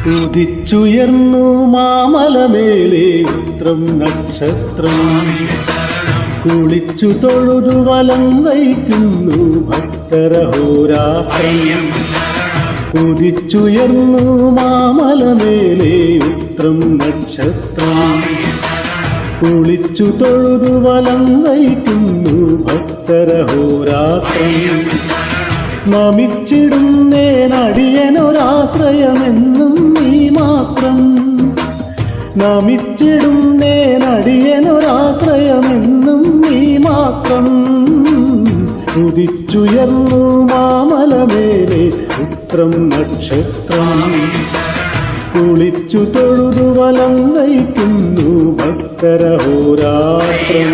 ഉദിച്ചുയർന്നു മാമലമേലെ ഉത്രം നക്ഷത്രം കുളിച്ചു തൊഴുതു വലം വയ്ക്കുന്നു ഭക്തരഹോരാത്രം. ഉദിച്ചുയർന്നു മാമലമേലെ ഉത്രം നക്ഷത്രം കുളിച്ചു തൊഴുതു വലം വയ്ക്കുന്നു ഭക്തരഹോരാത്രം. നമിച്ചിടുന്നേനടിയനൊരാശ്രയമെന്നും നീ മാത്രം. നമിച്ചിടുന്നേനടിയനൊരാശ്രയമെന്നും നീ മാത്രം. ഉദിച്ചുയർന്നു മാമലമേലെ ഉത്രം നക്ഷത്രം കുളിച്ചു തൊഴുതു വലം വയ്ക്കുന്നു ഭക്തരഹോരാത്രം.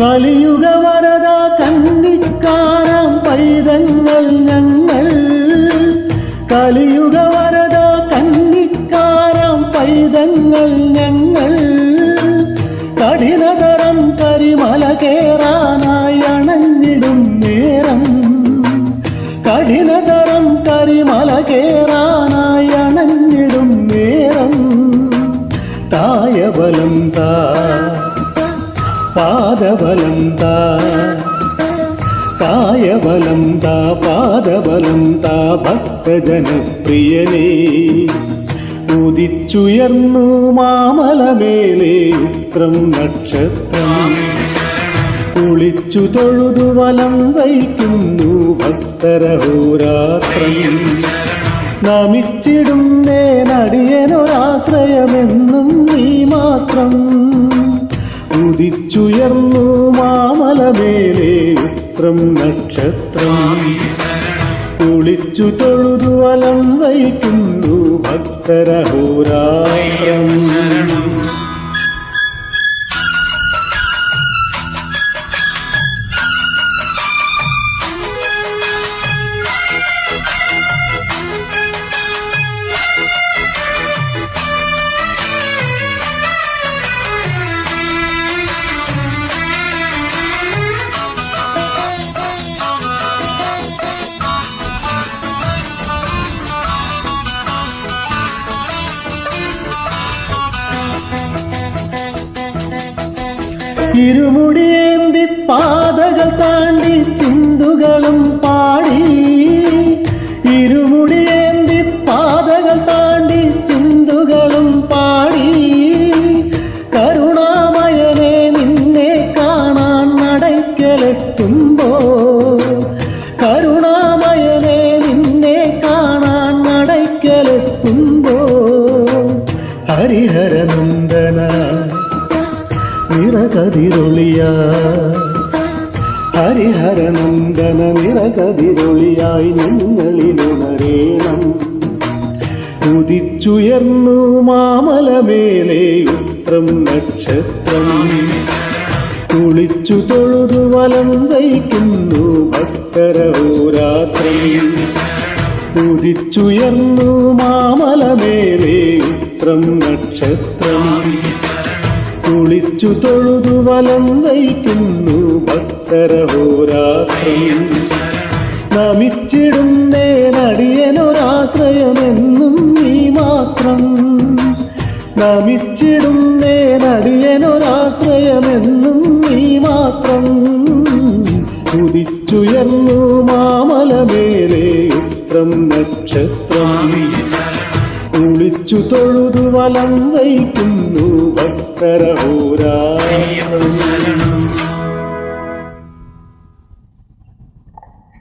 കലിയുഗ വരദ കന്നിക്കാരാം പൈതങ്ങൾ ഞങ്ങൾ. കലിയുഗ വരദ കന്നിക്കാരാം പൈതങ്ങൾ ഞങ്ങൾ. കഠിനതരം കരിമല കേറാനായി അണഞ്ഞിടും നേരം. കഠിനതരം കരിമല കേറാനായി അണഞ്ഞിടും നേരം. തായബലം താ പാദബലം താ. കായബലം താ പാദബലം താ ഭക്തജനപ്രിയനേ. ഉദിച്ചുയർന്നു മാമലമേലെ ഉത്രം നക്ഷത്രം കുളിച്ചു തൊഴുതു വലം വയ്ക്കുന്നു ഭക്തരഹോരാത്രം. നമിച്ചിടുന്നേനടിയനൊരാശ്രയമെന്നും നീ മാത്രം. ഉദിച്ചുയർന്നു മാമലമേലെ ഉത്രം നക്ഷത്രം കുളിച്ചു തൊഴുതു വലം വയ്ക്കുന്നു ഭക്തരഹോരാത്രം. ഇരുമുടിയേന്തി പാതകൾ താണ്ടി ചിന്തുകളും പാടി. ഇരുമുടിയേന്തി പാതകൾ താണ്ടി ചിന്തുകളും പാടി. കരുണാമയനെ നിന്നെ കാണാൻ നടയ്ക്കലെത്തുമ്പോൾ. കരുണാമയനെ നിന്നെ കാണാൻ നടയ്ക്കലെത്തുമ്പോൾ. ഹരിഹരനന്ദന നിറകതിരൊളിയായി. ഹരിഹരനന്ദന നിറകതിരൊളിയായി നിങ്ങളിലുണരേണം. ഉദിച്ചുയർന്നു മാമലമേലെ ഉത്രം നക്ഷത്രം കുളിച്ചു തൊഴുതു വലം വയ്ക്കുന്നു ഭക്തരഹോരാത്രം. ഉദിച്ചുയർന്നു മാമലമേലെ ഉത്രം നക്ഷത്രം കുളിച്ചു തൊഴുതു വലം വയ്ക്കുന്നു ഭക്തരഹോരാത്രം. നമിച്ചിടുന്നേനടിയനൊരാശ്രയമെന്നും നീ മാത്രം. നമിച്ചിടുന്നേനടിയനൊരാശ്രയമെന്നും നീ മാത്രം. ഉദിച്ചുയർന്നു മാമലമേലെ ഉത്രം നക്ഷത്രം കുളിച്ചു തൊഴുതു വലം വയ്ക്കുന്നു ഭക്തരഹോരാത്രം.